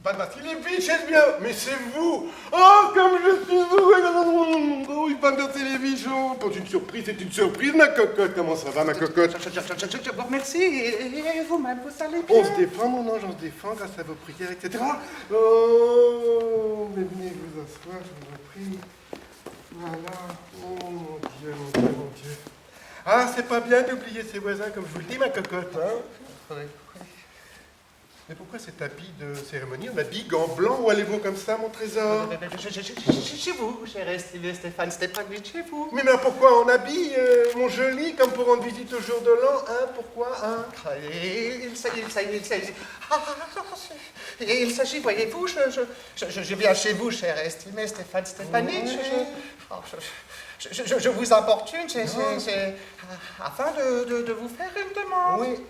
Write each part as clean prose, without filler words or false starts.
Madame Vasilevitch, est-ce bien? Mais c'est vous! Oh, comme je suis heureux! Oh, Ivan Vasilevitch, oh, pour une surprise, c'est une surprise, ma cocotte. Comment ça va, ma cocotte? Je vous remercie, et vous-même, vous allez bien? On se défend, mon ange, on se défend grâce à vos prières, etc. Oh, mais venez vous asseoir, je vous en prie. Voilà. Oh, mon Dieu, mon Dieu, mon Dieu. Ah, c'est pas bien d'oublier ses voisins, comme je vous le dis, ma cocotte, hein? Oui. Mais pourquoi cet habit de cérémonie? On habille gants blancs, où allez-vous comme ça, mon trésor? Chez vous, cher estimé Stéphane Stepanovitch, chez vous. Mais pourquoi on habille, mon joli, comme pour rendre visite au jour de l'an, hein? Pourquoi, hein? Il s'agit, voyez-vous, je viens chez vous, cher estimé Stéphane Stepanitch. Je vous importune, afin de vous faire une demande. Oui.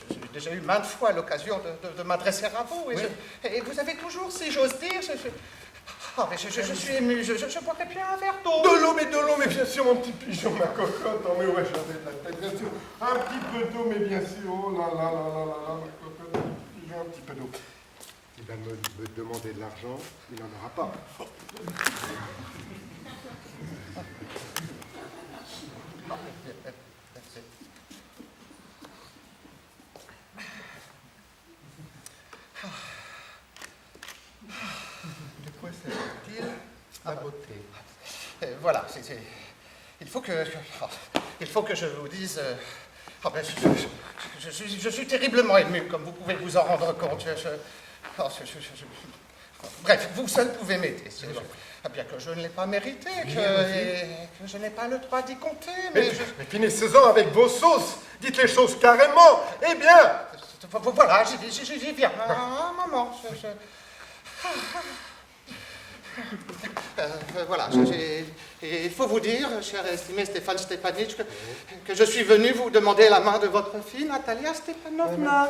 J'ai déjà eu maintes fois l'occasion de m'adresser à vous, et vous avez toujours, si j'ose dire, je suis ému, je boirais bien un verre d'eau. De l'eau, mais bien sûr, mon petit pigeon, ma cocotte. Oh, mais ouais, j'avais de la tête, bien sûr. Un petit peu d'eau, mais bien sûr. Oh là là là là là là, ma cocotte, mon petit pigeon, un petit peu d'eau. Il va me demander de l'argent, il n'en aura pas. De quoi s'agit-il, ma beauté? Voilà, il faut que je vous dise... je suis terriblement ému, comme vous pouvez vous en rendre compte. Bref, vous seul pouvez m'aider. Bien que je ne l'ai pas mérité, que je n'ai pas le droit d'y compter, mais finissez-en avec vos sauces. Dites les choses carrément. Eh bien... Voilà, j'y viens. Un moment. Voilà, il faut vous dire, cher estimé Stéphane Stepanitch, que je suis venu vous demander la main de votre fille, Natalia Stepanovna.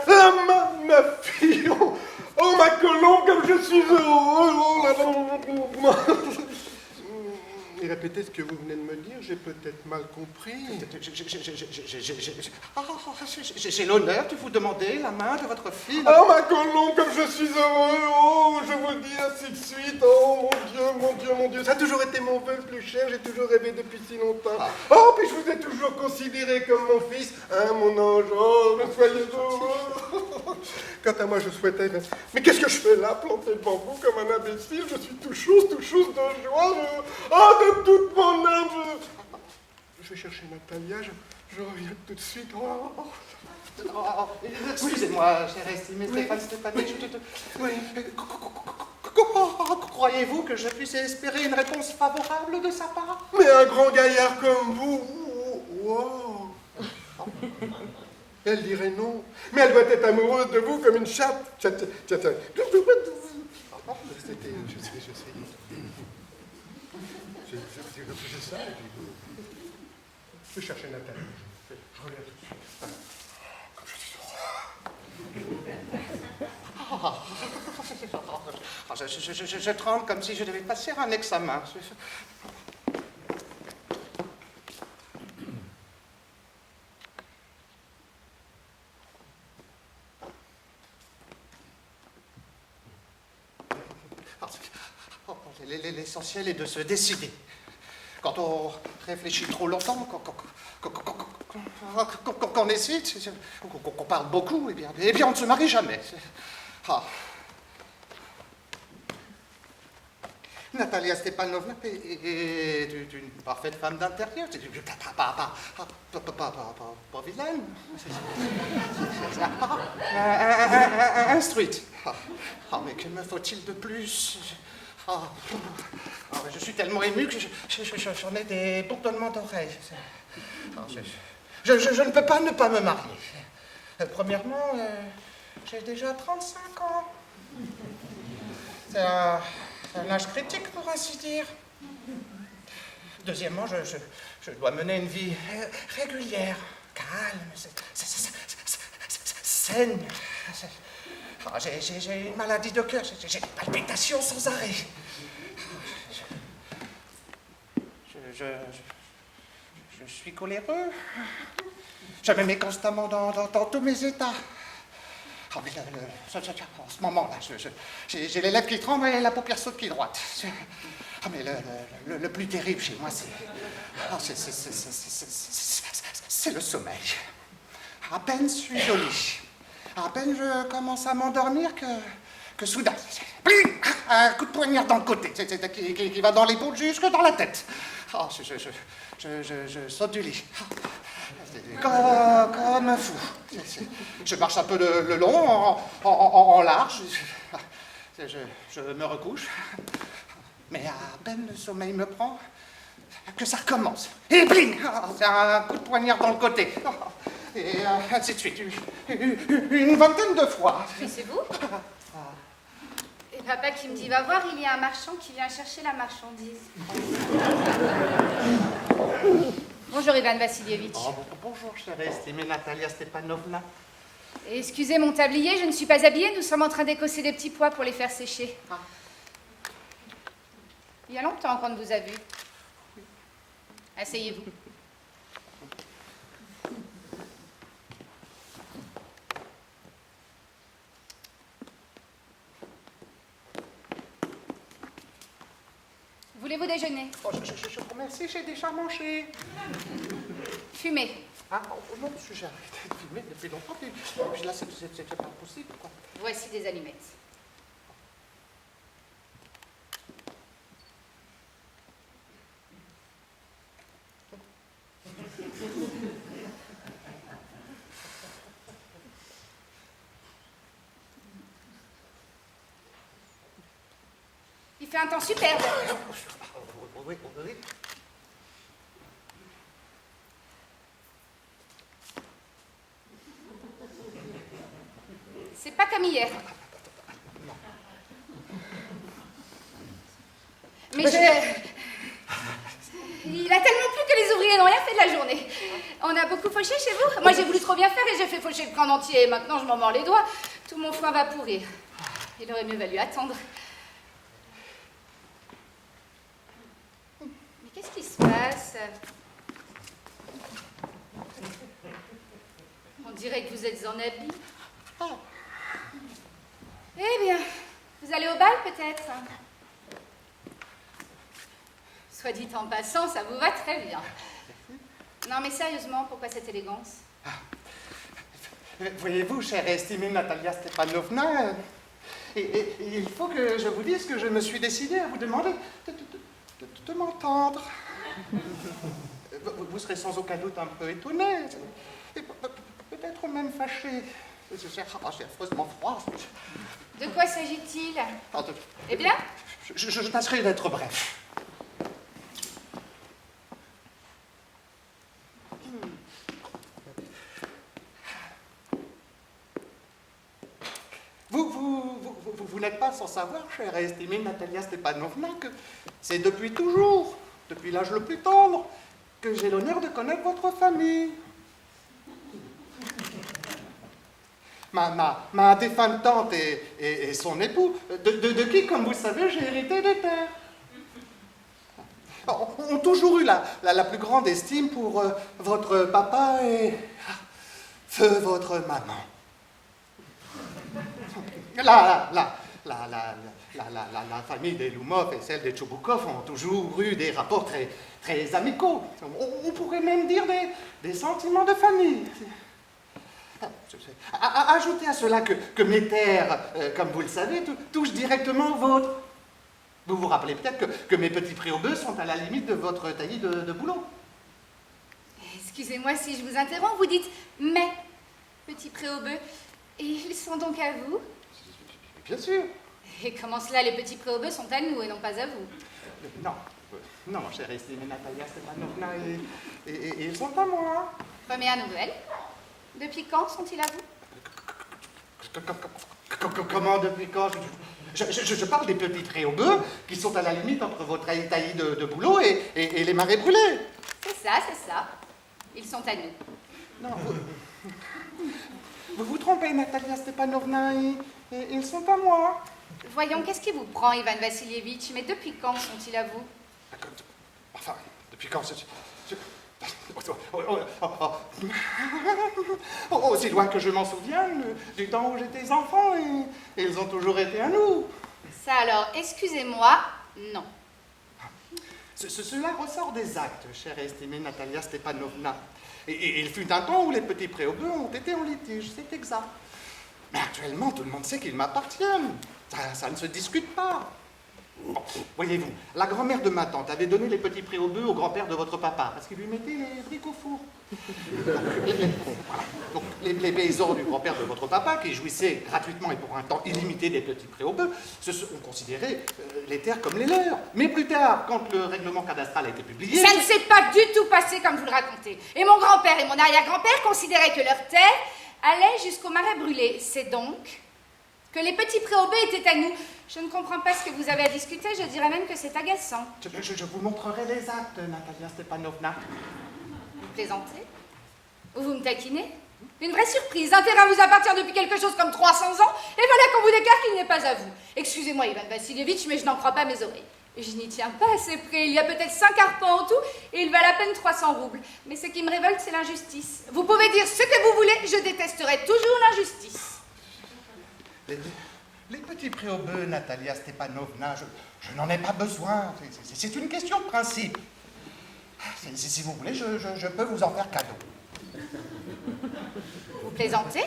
Ma fille, oh, ma colombe, comme je suis heureux. Oh là là. Et répétez ce que vous venez de me dire, j'ai peut-être mal compris. J'ai l'honneur de vous demander la main de votre fille. Oh, ma colombe, comme je suis heureux. Oh, je vous le dis ainsi de suite. Oh, mon Dieu, mon Dieu, mon Dieu. Ça a toujours été mon vœu le plus cher, j'ai toujours rêvé depuis si longtemps. Oh, puis je vous ai toujours considéré comme mon fils. Hein, mon ange, oh, soyez heureux. Quant à moi, je souhaitais... Mais qu'est-ce que je fais là, planté devant vous comme un imbécile? Je suis tout chose de joie. Oh, de toute mon âme. Je vais chercher Natalia, je reviens tout de suite. Excusez-moi, cher estimé Stéphane Stepanitch. Oui. Croyez-vous que je puisse espérer une réponse favorable de sa part? Mais un grand gaillard comme vous, wow. Elle dirait non, mais elle doit être amoureuse de vous comme une chatte. Je sais. Je sais. Je vais chercher Nathalie. Je reviens tout de suite. Comme je suis heureux. Je tremble comme si je devais passer un examen. L'essentiel est de se décider. Quand on réfléchit trop longtemps, qu'on hésite, qu'on parle beaucoup, eh bien on ne se marie jamais. Natalia Stepanovna est une parfaite femme d'intérieur, pas vilaine, instruite. Mais que me faut-il de plus? Je suis tellement ému que j'en ai des bourdonnements d'oreilles. Je ne peux pas ne pas me marier. Premièrement, j'ai déjà 35 ans. C'est un âge critique, pour ainsi dire. Deuxièmement, je dois mener une vie régulière, calme, saine. J'ai une maladie de cœur, j'ai des palpitations sans arrêt. Je suis coléreux. Je me mets constamment dans tous mes états. Oh, mais en ce moment-là, j'ai les lèvres qui tremblent et la paupière saute qui droite. Ah, mais le plus terrible chez moi, c'est le sommeil. À peine suis-je au lit, à peine je commence à m'endormir que soudain, un coup de poignard dans le côté, qui va dans l'épaule jusque dans la tête. Oh, je saute du lit. Comme un fou. Je marche un peu le long, en large. Je me recouche. Mais à peine le sommeil me prend, que ça recommence. Et bling! C'est un coup de poignard dans le côté. Et ainsi de suite. Une vingtaine de fois. Mais c'est vous? Et papa qui me dit, va voir, il y a un marchand qui vient chercher la marchandise. Bonjour Ivan Vassilievitch. Oh, bonjour, chère estimée Natalia Stepanovna. Excusez mon tablier, je ne suis pas habillée, nous sommes en train d'écosser des petits pois pour les faire sécher. Ah. Il y a longtemps qu'on ne vous a vu. Asseyez-vous. Voulez-vous déjeuner? Oh, je vous remercie, j'ai déjà mangé. Fumez. Ah, non, parce que j'ai arrêté de fumer depuis longtemps, puis là, c'est pas possible, quoi. Voici des allumettes. Il fait un temps superbe. Oui. C'est pas comme hier. Mais il a tellement plu que les ouvriers n'ont rien fait de la journée. On a beaucoup fauché chez vous. Moi, j'ai voulu trop bien faire et j'ai fait faucher le camp entier. Et maintenant, je m'en mords les doigts. Tout mon foin va pourrir. Il aurait mieux valu attendre. Mais qu'est-ce qui se passe? On dirait que vous êtes en habit. Eh bien, vous allez au bal peut-être? Soit dit en passant, ça vous va très bien. Non mais sérieusement, pourquoi cette élégance? Voyez-vous, chère et estimée Natalia Stepanovna, il faut que je vous dise que je me suis décidé à vous demander de m'entendre. Vous serez sans aucun doute un peu étonné, et peut-être même fâché. J'ai affreusement froid. De quoi s'agit-il? Eh bien? Je tâcherai d'être bref. Vous n'êtes pas sans savoir, chère et estimée Natalia Stepanovna, que c'est depuis toujours, depuis l'âge le plus tendre, que j'ai l'honneur de connaître votre famille. Ma défunte tante et son époux, de qui, comme vous le savez, j'ai hérité des terres, ont toujours eu la plus grande estime pour votre papa et votre maman. La famille des Loumov et celle des Tchouboukov ont toujours eu des rapports très amicaux. On pourrait même dire des sentiments de famille. Ajoutez à cela que mes terres, comme vous le savez, touchent directement aux vôtres. Vous vous rappelez peut-être que mes petits préaubeux sont à la limite de votre taillis de boulot. Excusez-moi si je vous interromps, vous dites « mes petits préaubeux ». Et ils sont donc à vous? Bien sûr. Et comment cela, les petits préaubeux sont à nous et non pas à vous? Non, chère estimée Natalia Stepanovna, et ils sont à moi. Première nouvelle. Depuis quand sont-ils à vous? Comment, depuis quand? Je parle des petits préaubeux qui sont à la limite entre votre taillis de boulot et les marais brûlés. C'est ça. Ils sont à nous. Non, vous vous trompez, Natalia Stepanovna, ils sont à moi. Voyons, qu'est-ce qui vous prend, Ivan Vassilievitch? Mais depuis quand sont-ils à vous? Enfin, depuis quand Aussi loin que je m'en souvienne, du temps où j'étais enfant, et ils ont toujours été à nous. Ça alors, excusez-moi, non. Cela ressort des actes, chère et estimée Natalia Stepanovna. Et il fut un temps où les petits préaubeux ont été en litige, c'est exact. Mais actuellement, tout le monde sait qu'ils m'appartiennent. Ça ne se discute pas. Bon, voyez-vous, la grand-mère de ma tante avait donné les petits préaubeux au grand-père de votre papa, parce qu'il lui mettait les briques au four. Donc, les paysans du grand-père de votre papa, qui jouissaient gratuitement et pour un temps illimité des petits préaubeux, ont considéré les terres comme les leurs. Mais plus tard, quand le règlement cadastral a été publié... Ça ne s'est pas du tout passé comme vous le racontez. Et mon grand-père et mon arrière-grand-père considéraient que leur terre allait jusqu'au marais brûlé. C'est donc que les petits préaubeux étaient à nous. Je ne comprends pas ce que vous avez à discuter, je dirais même que c'est agaçant. Je vous montrerai les actes, Natalia Stepanovna. Vous plaisantez? Ou vous me taquinez? Une vraie surprise, un terrain vous appartient depuis quelque chose comme 300 ans, et voilà qu'on vous déclare qu'il n'est pas à vous. Excusez-moi, Ivan Vassilievitch, mais je n'en crois pas mes oreilles. Je n'y tiens pas assez près, il y a peut-être 5 arpents en tout, et il valent à peine 300 roubles. Mais ce qui me révolte, c'est l'injustice. Vous pouvez dire ce que vous voulez, je détesterai toujours l'injustice. Les petits préaubeux, Natalia Stepanovna, je n'en ai pas besoin. C'est une question de principe. Si vous voulez, je peux vous en faire cadeau. Vous plaisantez?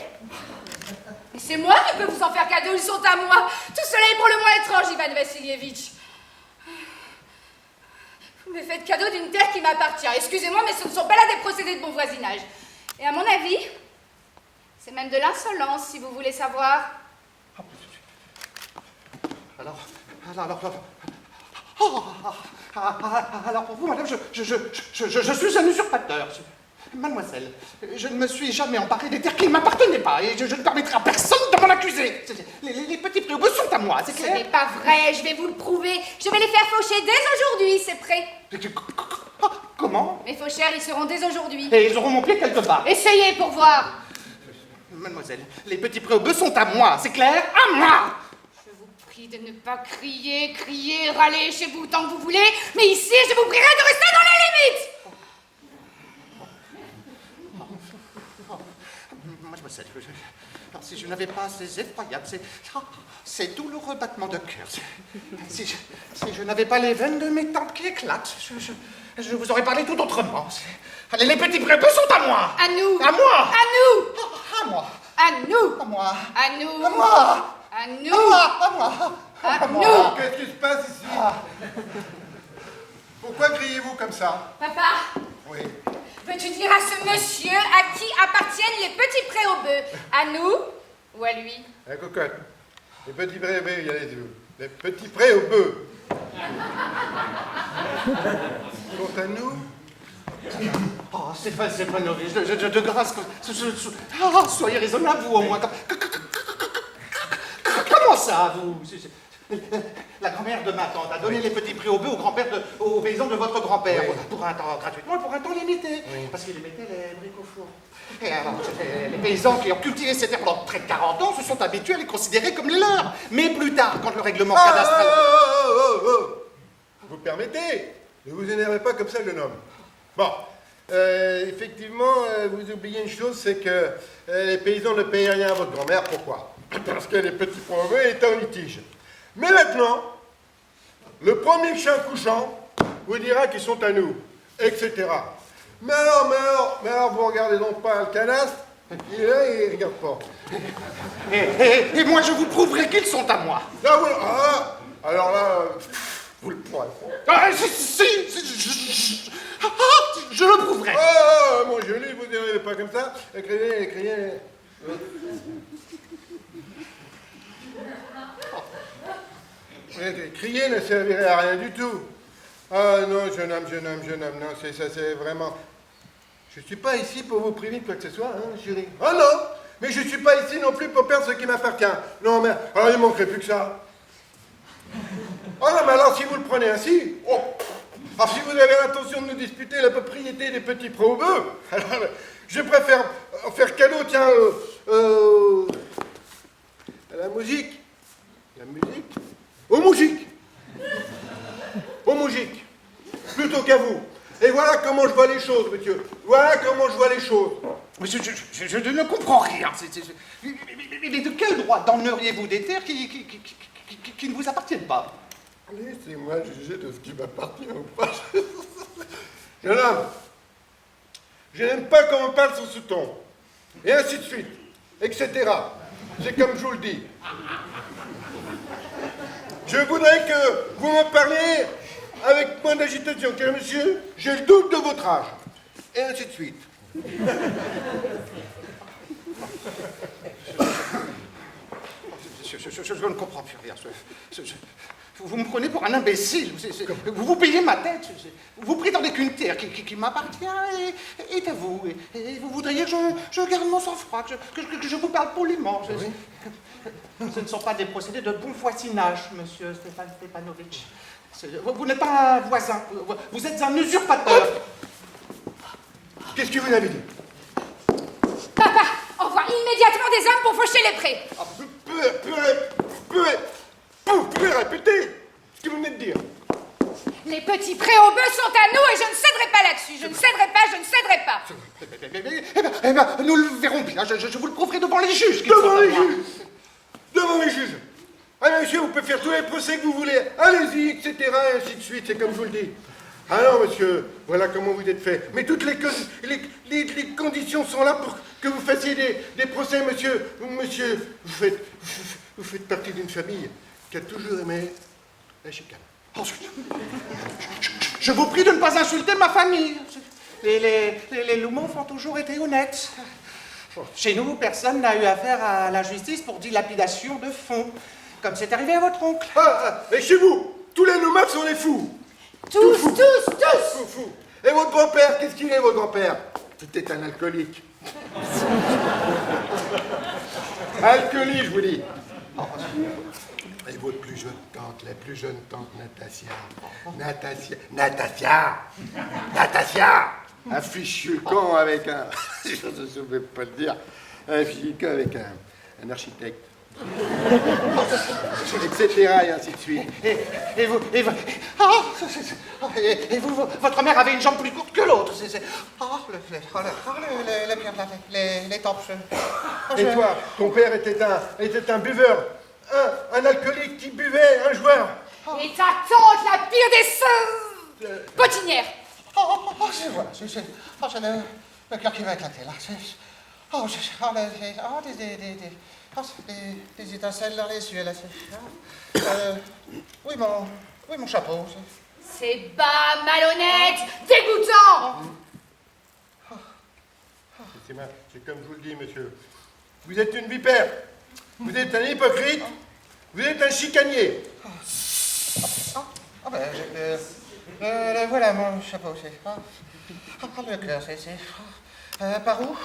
Mais c'est moi qui peux vous en faire cadeau, ils sont à moi. Tout cela est pour le moins étrange, Ivan Vassilievitch. Vous me faites cadeau d'une terre qui m'appartient. Excusez-moi, mais ce ne sont pas là des procédés de bon voisinage. Et à mon avis, c'est même de l'insolence, si vous voulez savoir. Alors pour vous, madame, je suis un usurpateur. Mademoiselle, je ne me suis jamais emparé des terres qui ne m'appartenaient pas et je ne permettrai à personne de m'en accuser. Les petits préaubeux sont à moi, c'est clair? Ce n'est pas vrai, je vais vous le prouver. Je vais les faire faucher dès aujourd'hui, c'est prêt. Comment? Mes faucheurs, ils seront dès aujourd'hui. Et ils auront mon pied quelque part. Essayez pour voir. Mademoiselle, les petits préaubeux sont à moi, c'est clair? À moi! Je vous prie de ne pas crier, râler chez vous tant que vous voulez, mais ici, je vous prierai de rester dans les limites. Mademoiselle, si je n'avais pas ces effroyables, ces douloureux battements de cœur, si je n'avais pas les veines de mes tempes qui éclatent, je vous aurais parlé tout autrement. Allez, les petits préaubeux sont à moi! À nous! À moi! À nous! À moi! À nous! À moi! À nous! À moi! À nous! À moi! À nous! Qu'est-ce qui se passe ici? Pourquoi criez-vous comme ça? Papa, Oui. veux-tu dire à ce monsieur à qui appartiennent les petits préaubeux? À nous ou à lui? La cocotte. Les petits préaubeux, il y a les deux. Les petits préaubeux. Sont à nous? Oh, Stéphane Stepanovitch, de grâce, soyez raisonnable, vous, au moins. Comment ça, vous? La grand-mère de ma tante a donné les petits préaubeux au grand-père, aux paysans de votre grand-père, Oui. pour un temps gratuitement et pour un temps limité, Oui. parce qu'il mettait les briques au four. Et alors, les paysans qui ont cultivé ces terres pendant près de 40 ans se sont habitués à les considérer comme les leurs. Mais plus tard, quand le règlement cadastral... Vous permettez? Ne vous énervez pas comme ça, jeune homme. Bon, effectivement, vous oubliez une chose, c'est que les paysans ne payaient rien à votre grand-mère. Pourquoi? Parce que les petits préaubeux étaient en litige. Mais maintenant, le premier chien couchant vous dira qu'ils sont à nous, etc. Mais alors, vous regardez donc pas le canastre, il est là, il regarde pas. Et moi, je vous prouverai qu'ils sont à moi. Là, alors là, vous le pourrez pas. Ah, je le prouverai. Oh, mon joli, vous n'irez pas comme ça. Criez. Crier ne servirait à rien du tout. Ah non, jeune homme, non, c'est vraiment... Je ne suis pas ici pour vous priver de quoi que ce soit, hein, chérie. Ah non, mais je ne suis pas ici non plus pour perdre ce qui m'appartient. Non, mais alors il ne manquerait plus que ça. Oh non, mais alors si vous le prenez ainsi, alors si vous avez l'intention de nous disputer la propriété des petits préaubeux, alors je préfère faire cadeau, tiens, à la musique. La musique? Aux moujiks, plutôt qu'à vous. Et voilà comment je vois les choses, monsieur. Voilà comment je vois les choses. Mais je ne comprends rien. Mais de quel droit donneriez-vous des terres qui ne vous appartiennent pas? Laissez-moi juger de ce qui m'appartient ou pas. Jeune homme, je n'aime pas qu'on me parle sur ce ton. Et ainsi de suite, etc. C'est comme je vous le dis. Je voudrais que vous me parliez avec moins d'agitation, car monsieur, j'ai le double de votre âge. Et ainsi de suite. Je ne comprends plus rien. Vous me prenez pour un imbécile. Vous payez ma tête. Vous prétendez qu'une terre qui m'appartient est à vous. Et vous voudriez que je garde mon sang-froid, que je vous parle poliment. Ce ne sont pas des procédés de bon voisinage, monsieur Stéphane Stepanovitch. Vous n'êtes pas un voisin. Vous êtes un usurpateur. Qu'est-ce que vous avez dit? Papa, envoie immédiatement des hommes pour faucher les prés. Ah, vous pouvez répéter ce que vous venez de dire. Les petits prés au bœuf sont à nous et je ne céderai pas là-dessus. Je ne céderai pas. Eh bien, nous le verrons bien. Je vous le prouverai devant les juges. Devant les juges. Devant les juges. Ah, monsieur, vous pouvez faire tous les procès que vous voulez. Allez-y, etc. Et ainsi de suite. C'est comme je vous le dis. Ah non, monsieur, voilà comment vous êtes fait. Mais toutes les conditions sont là pour que vous fassiez des procès, monsieur. Monsieur, vous faites partie d'une famille qui a toujours aimé la chicane. Je vous prie de ne pas insulter ma famille. Les Loumons ont toujours été honnêtes. Chez nous, personne n'a eu affaire à la justice pour dilapidation de fonds, comme c'est arrivé à votre oncle. Et chez vous, tous les Loumons sont des fous. Tous. Fou. Et votre grand-père, qu'est-ce qu'il est, votre grand-père? C'était un alcoolique. Alcoolique, je vous dis. Et votre plus jeune tante, la plus jeune tante Natasia, un fichu con avec un, je ne vais pas le dire, un fichu con avec un architecte. Etc. et ainsi de suite. Et vous, votre mère avait une jambe plus courte que l'autre. Les tempes. Et toi, ton père était un buveur, un alcoolique qui buvait, un joueur. Et ta tante, la pire des sœurs. Potinière. J'ai le cœur qui va éclater là. Des étincelles dans les yeux là. Oui, mon chapeau. C'est bas, malhonnête, dégoûtant. C'est comme je vous le dis, monsieur. Vous êtes une vipère. Vous êtes un hypocrite. Vous êtes un chicanier. Voilà mon chapeau. Le cœur, par où?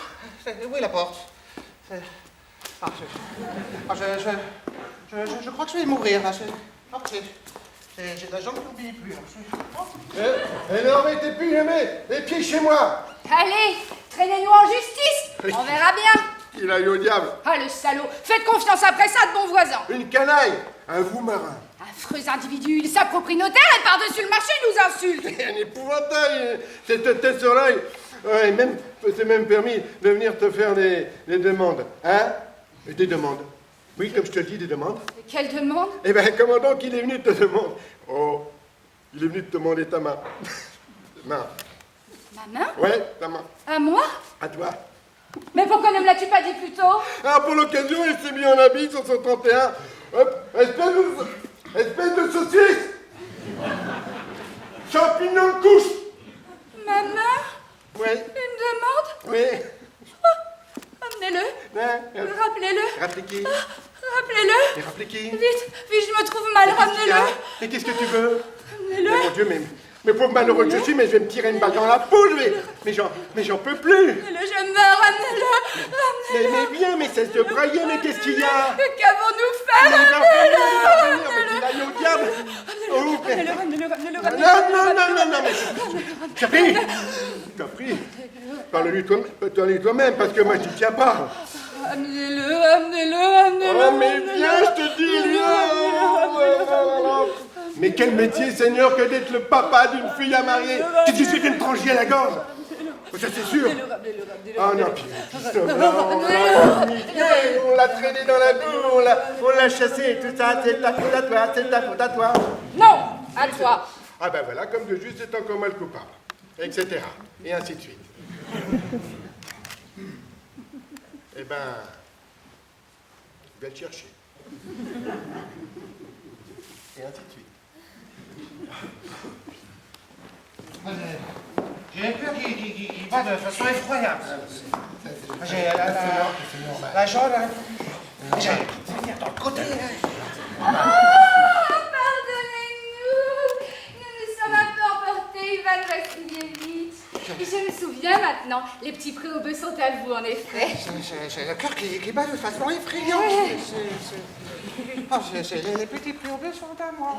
Où est la porte? Je crois que je vais mourir. J'ai de la jambe qui n'oublie plus. Non, mettez plus les pieds chez moi. Allez, traînez-nous en justice. On verra bien. Il a eu au diable. Ah, le salaud. Faites confiance après ça de bons voisins. Une canaille. Un vous marin. Affreux individu, il s'approprie nos terres et par-dessus le marché, il nous insulte. Un épouvantail. Cette tête sur l'œil. Ouais, c'est même permis de venir te faire des demandes. Hein? Des demandes. Oui, comme je te le dis, des demandes. Quelle demande? Eh bien, comment donc il est venu te demander? Oh, il est venu te demander ta main. Main. Ma main? Ouais, ta main. À moi? À toi. Mais pourquoi ne me l'as-tu pas dit plus tôt? Ah, pour l'occasion, il s'est mis en habit sur son 31. Hop, espèce de saucisse. Champignon de couche. Ma main? Oui. Une demande? Oui. Amenez-le. Hein? Rappelez-le. Rappelez qui? Rappelez-le. Et rappelez qui? Vite, je me trouve mal, ramenez-le. Et qu'est-ce que tu veux? Amenez-le. Mais mon Dieu, mais pauvre malheureux que je suis, mais je vais me tirer une balle dans la peau, mais j'en peux plus. Amenez-le, je meurs, ramenez-le. Mais viens, mais cesse de brailler, mais qu'est-ce qu'il y a? Qu'avons-nous fait? Il va venir, mais qu'il aille au diable. Non, mais Capri, parle-lui toi-même, parce que moi, je n'y tiens pas. Amenez-le. Oh, mais viens, je te dis, viens. Mais quel métier, Seigneur, que d'être le papa d'une fille à marier qui te suit une tranchée à la gorge. Ça, c'est sûr. Ah non, puis On l'a traîné dans la boue, on l'a chassé, tout ça, c'est ta faute à toi, c'est ta faute à toi. Non, à toi. Ah ben voilà, comme de juste est encore mal coupable, etc. Et ainsi de suite. Eh ben, je vais le chercher. Et ainsi de suite. J'ai peur qu'il va de façon effroyable. J'ai la jambe, j'ai venir dans le côté. Pardonnez-nous. Nous nous sommes un peu emportés, Ivan Vassilievitch. Et je me souviens maintenant, les petits préaubeux sont à vous, en effet. J'ai le cœur qui bat de façon effrayante. Les petits préaubeux sont à moi.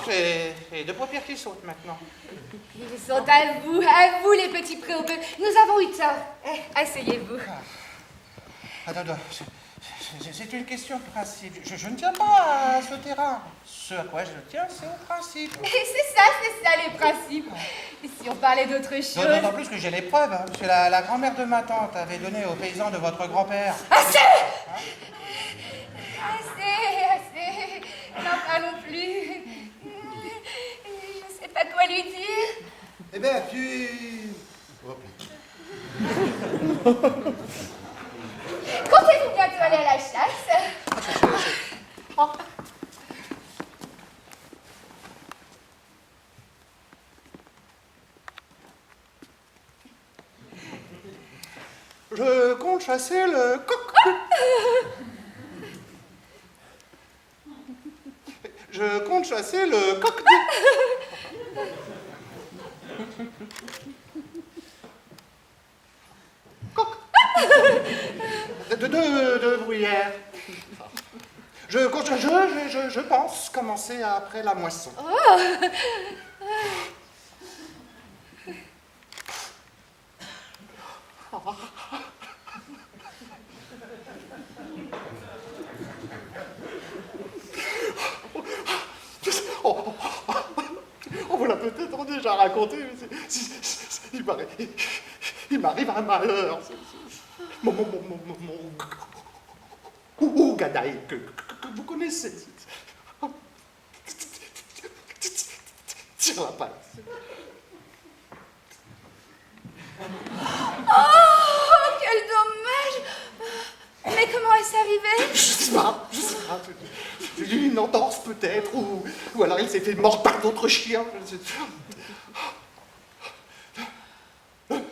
J'ai deux paupières qui sautent maintenant. Ils sont à vous les petits préaubeux. Nous avons eu tort. Asseyez-vous. Attends, c'est une question de principe. Je ne tiens pas à ce terrain. Ce à quoi je tiens, c'est au principe. Mais c'est ça les principes. Et si on parlait d'autre chose? D'autant plus que j'ai les preuves, parce que la grand-mère de ma tante avait donné aux paysans de votre grand-père. Assez! Assez! N'en parlons plus. Je ne sais pas quoi lui dire. Eh bien, tu... Oh, Comptez-vous bientôt aller à la chasse? Oh. Je compte chasser le coq. Je compte chasser le coq. Coq. De bruyère. Je pense commencer après la moisson. On vous l'a peut-être déjà raconté, mais il m'arrive un malheur. Mon Gadaï, que vous connaissez. Tire la patte. Oh, quel dommage! Mais comment est-ce arrivé? Je sais pas. J'ai eu une entorse peut-être, ou alors il s'est fait mordre par d'autres chiens.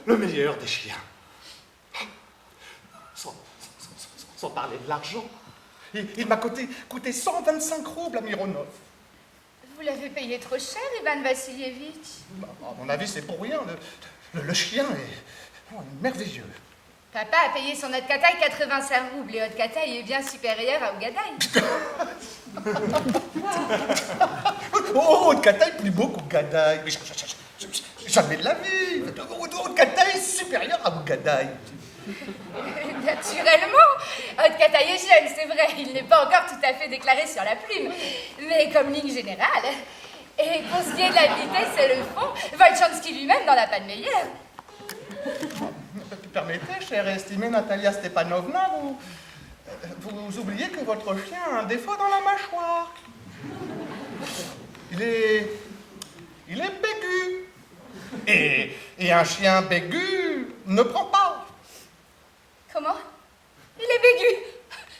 Le meilleur des chiens. Sans parler de l'argent. Il m'a coûté 125 roubles à Mironov. Vous l'avez payé trop cher, Ivan Vassilievitch. À mon avis, c'est pour rien. Le chien est merveilleux. Papa a payé son Otkataï 85 roubles et Otkataï est bien supérieur à Ougadaï. Oh, Otkataï plus beau qu'Ougadaï. Mais jamais de la vie. Otkataï est supérieur à Ougadaï. Naturellement, Otkataï est jeune, c'est vrai, il n'est pas encore tout à fait déclaré sur la plume, mais comme ligne générale. Et pour ce qui est de la vitesse et le fond, Volchansky lui-même n'en a pas de meilleur. Permettez, chère et estimée Natalia Stepanovna, vous oubliez que votre chien a un défaut dans la mâchoire. Il est bégu. Et un chien bégu ne prend pas. Comment? Il est bégu.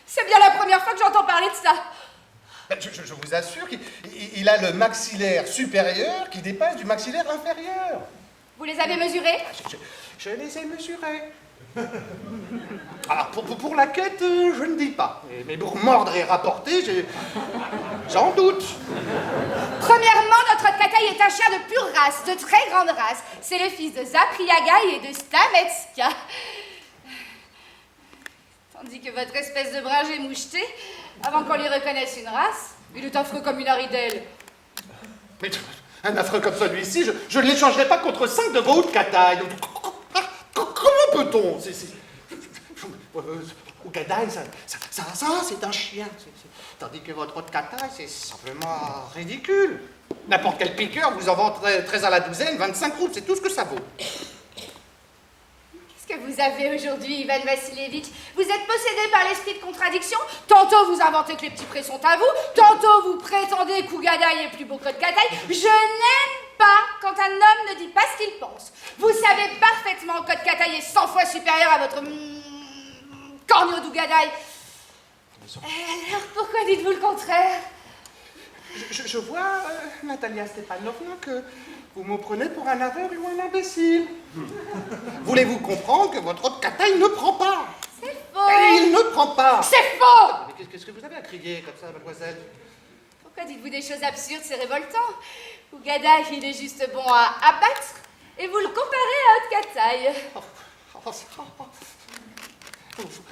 C'est bien la première fois que j'entends parler de ça. Je vous assure qu'il a le maxillaire supérieur qui dépasse du maxillaire inférieur. Vous les avez mesurés? Je les ai mesurés. Alors, pour la quête, je ne dis pas. Mais pour mordre et rapporter, j'en doute. Premièrement, notre Otkataï est un chien de pure race, de très grande race. C'est le fils de Zapriagaï et de Stametska. Tandis que votre espèce de bringé moucheté, avant qu'on lui reconnaisse une race, il est affreux comme une aridelle. Mais un affreux comme celui-ci, je ne l'échangerai pas contre 5 de vos Otkataï. Comment peut-on? Ougadaï, ça c'est un chien. Tandis que votre Otkataï, c'est simplement ridicule. N'importe quel piqueur vous en vend 13 à la douzaine, 25 roubles, c'est tout ce que ça vaut. que vous avez aujourd'hui, Ivan Vassilievitch? Vous êtes possédé par l'esprit de contradiction. Tantôt vous inventez que les petits prés sont à vous, tantôt vous prétendez qu'Ougadaï est plus beau que Kotkataï. Je n'aime pas quand un homme ne dit pas ce qu'il pense. Vous savez parfaitement que Kotkataï est 100 fois supérieur à votre corneau d'Ougadaï. Alors pourquoi dites-vous le contraire? Je vois, Natalia Stepanovna, que vous me prenez pour un aveugle ou un imbécile. Voulez-vous comprendre que votre Kotkataï ne prend pas? C'est faux. Il ne prend pas. C'est faux. Mais qu'est-ce que vous avez à crier comme ça, mademoiselle? Pourquoi dites-vous des choses absurdes, c'est révoltant? Ougadaï, il est juste bon à abattre, et vous le comparez à Kotkataï.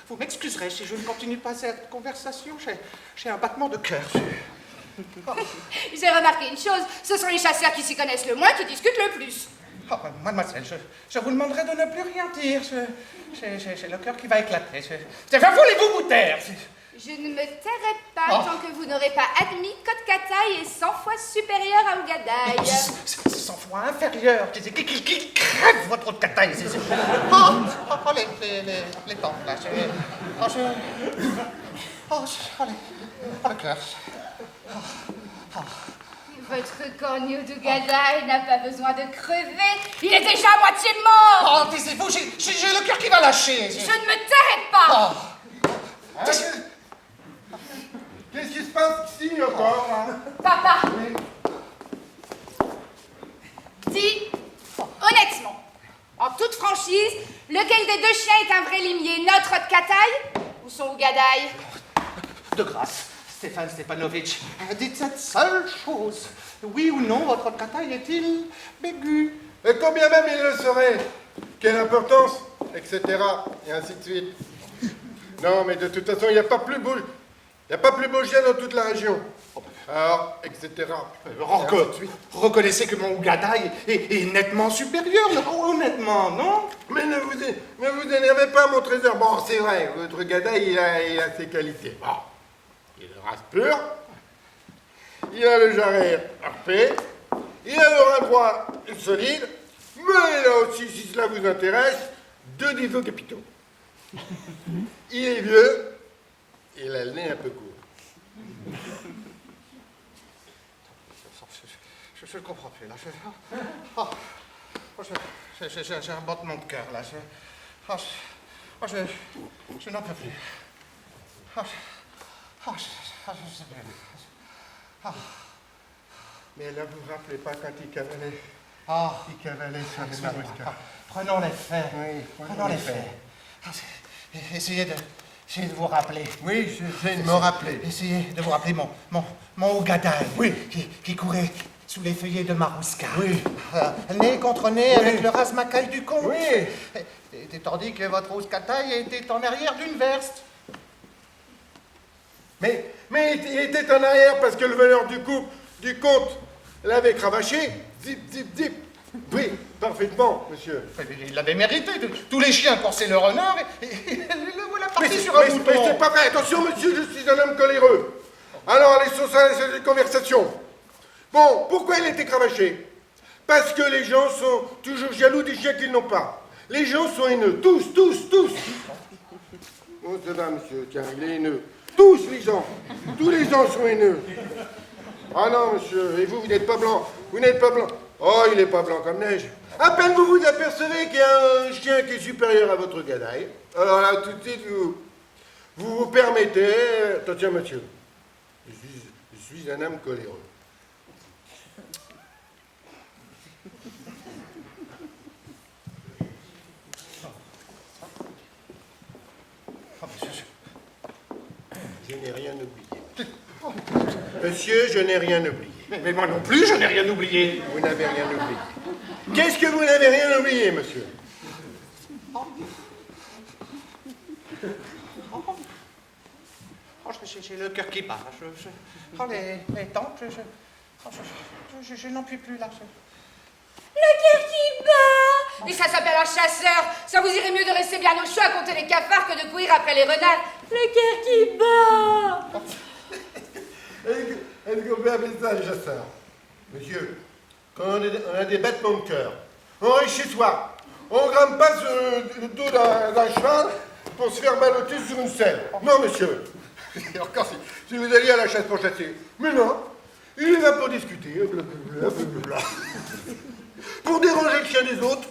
Vous m'excuserez si je ne continue pas cette conversation. J'ai un battement de cœur. J'ai remarqué une chose, ce sont les chasseurs qui s'y connaissent le moins qui discutent le plus. Oh, mademoiselle, je vous demanderai de ne plus rien dire. J'ai le cœur qui va éclater. Voulez-vous vous taire? Je ne me tairai pas tant que vous n'aurez pas admis qu'Kotkataï est 100 fois supérieur à Ougadaï. C'est 100 fois inférieur. Qui crève votre Kotkataï? Les temps, là. Le cœur. Votre corneau d'Ougadaï n'a pas besoin de crever. Il est déjà à moitié mort. Oh, taisez-vous, j'ai le cœur qui va lâcher. Je ne me tairai pas. Qu'est-ce qui se passe ici encore, là? Papa, dis honnêtement, en toute franchise, lequel des deux chiens est un vrai limier, notre Kotkataï ou son Ougadaï? De grâce, Stéphane Stepanovitch, dites cette seule chose. Oui ou non, votre Kotkataï est-il bégu? Et combien même il le serait? Quelle importance? Etc. Et ainsi de suite. Non, mais de toute façon, il n'y a pas plus beau chien dans toute la région. Alors, etc. Reconnaissez que mon Ougadaï est nettement supérieur, honnêtement, non? Mais ne vous énervez pas, mon trésor. Bon, c'est vrai, votre Ougadaï, il a ses qualités. Bon, il est de race pure, il a le jarret harpé, il a le rein droit solide, mais il a aussi, si cela vous intéresse, 2 défauts capitaux. Il est vieux, il a le nez un peu court. Je ne comprends plus, là. J'ai un battement de cœur, là. Je n'en peux plus. Mais là, vous ne vous rappelez pas quand il cavalait sur les maruscas. Prenons les faits. Oui, Prenons les faits. Essayez de vous rappeler. Oui, j'essaie de me rappeler. Essayez de vous rappeler mon Ougadaï. Oui. Qui courait sous les feuillets de Marouska. Oui. Nez contre nez avec le razmakaï du comte. Oui. Et tandis que votre Ougadaï était en arrière d'une verste. Mais il était en arrière parce que le voleur du comte l'avait cravaché. Zip, zip, zip. Oui, parfaitement, monsieur. Il l'avait mérité. Tous les chiens coursaient le renard et le voilà parti sur un Mais mouton. c'est pas vrai. Attention, monsieur, je suis un homme coléreux. Alors, laissons ça, c'est une conversation. Bon, pourquoi il était cravaché? Parce que les gens sont toujours jaloux des chiens qu'ils n'ont pas. Les gens sont haineux. Tous. Oh, ça va, monsieur. Tiens, il est haineux. Tous les gens. Tous les gens sont haineux. Ah non, monsieur. Et vous n'êtes pas blanc. Vous n'êtes pas blanc. Oh, il n'est pas blanc comme neige. À peine vous vous apercevez qu'il y a un chien qui est supérieur à votre Ougadaï. Alors là, tout de suite, vous permettez... Attention, monsieur. Je suis un homme coléreux. Je n'ai rien oublié. Monsieur, je n'ai rien oublié. Mais moi non plus, je n'ai rien oublié. Vous n'avez rien oublié. Qu'est-ce que vous n'avez rien oublié, monsieur? J'ai le cœur qui bat. Les temps, je n'en puis plus là. Le cœur qui bat. Et ça s'appelle un chasseur. Ça vous irait mieux de rester bien au chaud à compter les cafards que de courir après les renards. Le cœur qui bat. Est-ce qu'on peut appeler ça un chasseur? Monsieur, quand on a des battements de cœur, on reste chez soi, On grimpe pas sur le dos d'un cheval pour se faire balloter sur une selle. Non, monsieur. Et encore si vous alliez à la chasse pour chasser. Mais non, il est là pour discuter. Blablabla. Pour déranger le chien des autres.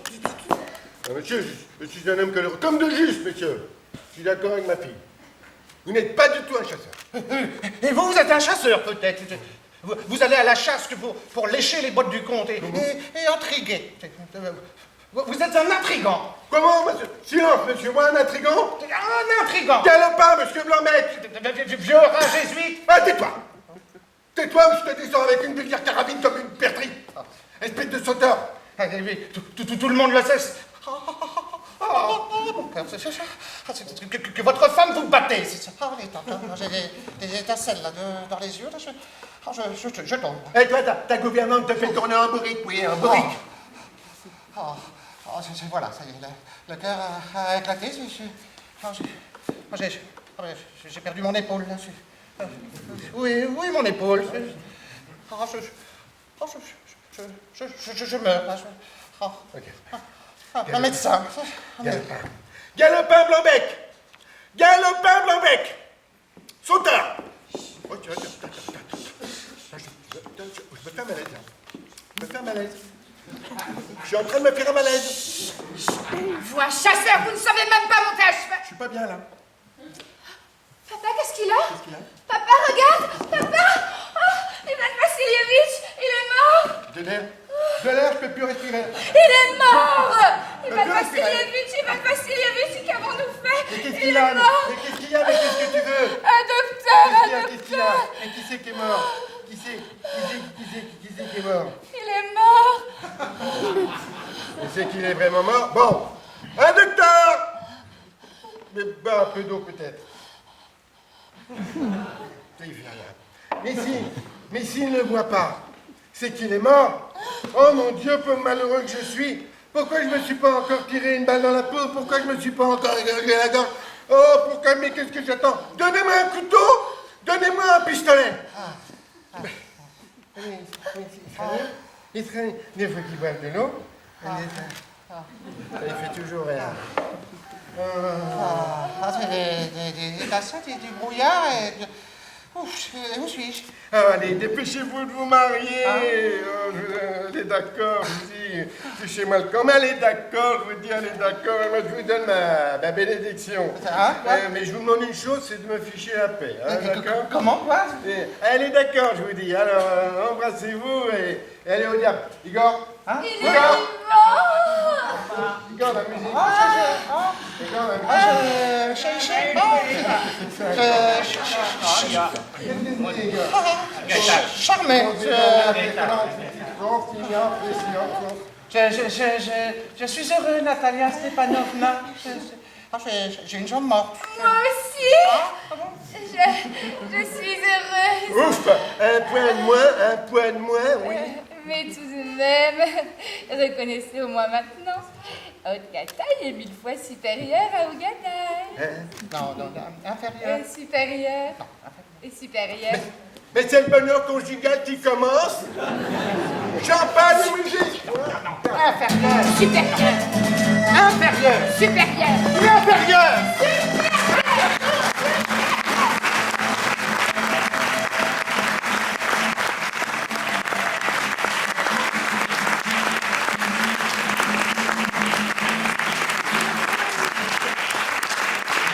Ah, monsieur, je suis un homme coloré. Comme de juste, monsieur. Je suis d'accord avec ma fille. Vous n'êtes pas du tout un chasseur. Et vous, vous êtes un chasseur, peut-être. Vous allez à la chasse que pour lécher les bottes du comte et intriguer. Vous êtes un intrigant. Comment, monsieur? Silence, monsieur. Moi, un intrigant? Un intrigant. Galopin, monsieur Blanc-Bec. Vieux rat jésuite. Ah, tais-toi. Tais-toi ou je te descends avec une vulgaire carabine comme une perdrix. Espèce de sauteur. Tout le monde le sait. Mon père, que votre femme vous battez. J'ai des étincelles là dans les yeux. Je tombe. Et toi, ta gouvernante te fait tourner en bourrique, oui, en bourrique. Voilà, ça y est, le cœur a éclaté. J'ai perdu mon épaule. Là. Oui, mon épaule. Je meurs. Un médecin. Galopin Blanc-Bec. Galopin Blanc-Bec. Sauteur. Oh, tiens. Je me fais un malaise. Je me fais un malaise. Je suis en train de me faire un malaise. Vous, un chasseur, vous ne savez même pas monter à cheval. Je suis pas bien là. Papa, qu'est-ce qu'il a? Papa, regarde. Papa. Oh, Ivan Vassilievitch, il est mort. De l'air, je peux plus respirer. Il est mort. Ivan Vassilievitch, qu'avons-nous fait? Mais qu'est-ce qu'il y a? Mais qu'est-ce qu'il y a? Mais qu'est-ce que tu veux? Un docteur, Qu'est-ce qu'il y a? Et qui c'est qui est mort? Qui c'est qui est mort? Il est mort. Et c'est qu'il est vraiment mort? Bon, un docteur! Mais bah, un peu d'eau peut-être. Il fait rien. Mais s'il ne voit pas, c'est qu'il est mort. Oh mon Dieu, pauvre malheureux que je suis. Pourquoi je me suis pas encore tiré une balle dans la peau? Pourquoi je me suis pas encore égorgé la gorge? Oh, pourquoi? Mais qu'est-ce que j'attends? Donnez-moi un couteau! Donnez-moi un pistolet! Il serait des fois qu'il boit de l'eau. Il fait toujours rien. Des étincelles, du brouillard et... Où suis-je? Allez, dépêchez-vous de vous marier. Elle est d'accord, je vous dis. C'est chez moi le camp. Elle est d'accord, je vous dis, elle est d'accord. Et moi, je vous donne ma bénédiction. Mais je vous demande une chose, c'est de me ficher la paix. Hein, d'accord? Comment, quoi? Elle est d'accord, je vous dis. Alors, embrassez-vous et allez au diable. Igor? Il est mort. Igor, la musique. Igor, la musique. Charmé. Je suis heureux, Natalia Stepanovna. J'ai une jambe morte. Moi aussi. Je suis heureuse. Ouf, un point de moins, oui. Mais tout de même, reconnaissez au moins maintenant, Haute-Cataille est 1000 fois supérieure à Ougadaï. Non, inférieur. Supérieure. Et supérieure. Mais c'est le bonheur conjugal qui commence. Champagne et musique. Inférieur. Supérieure. Inférieur. Supérieure. Inférieur.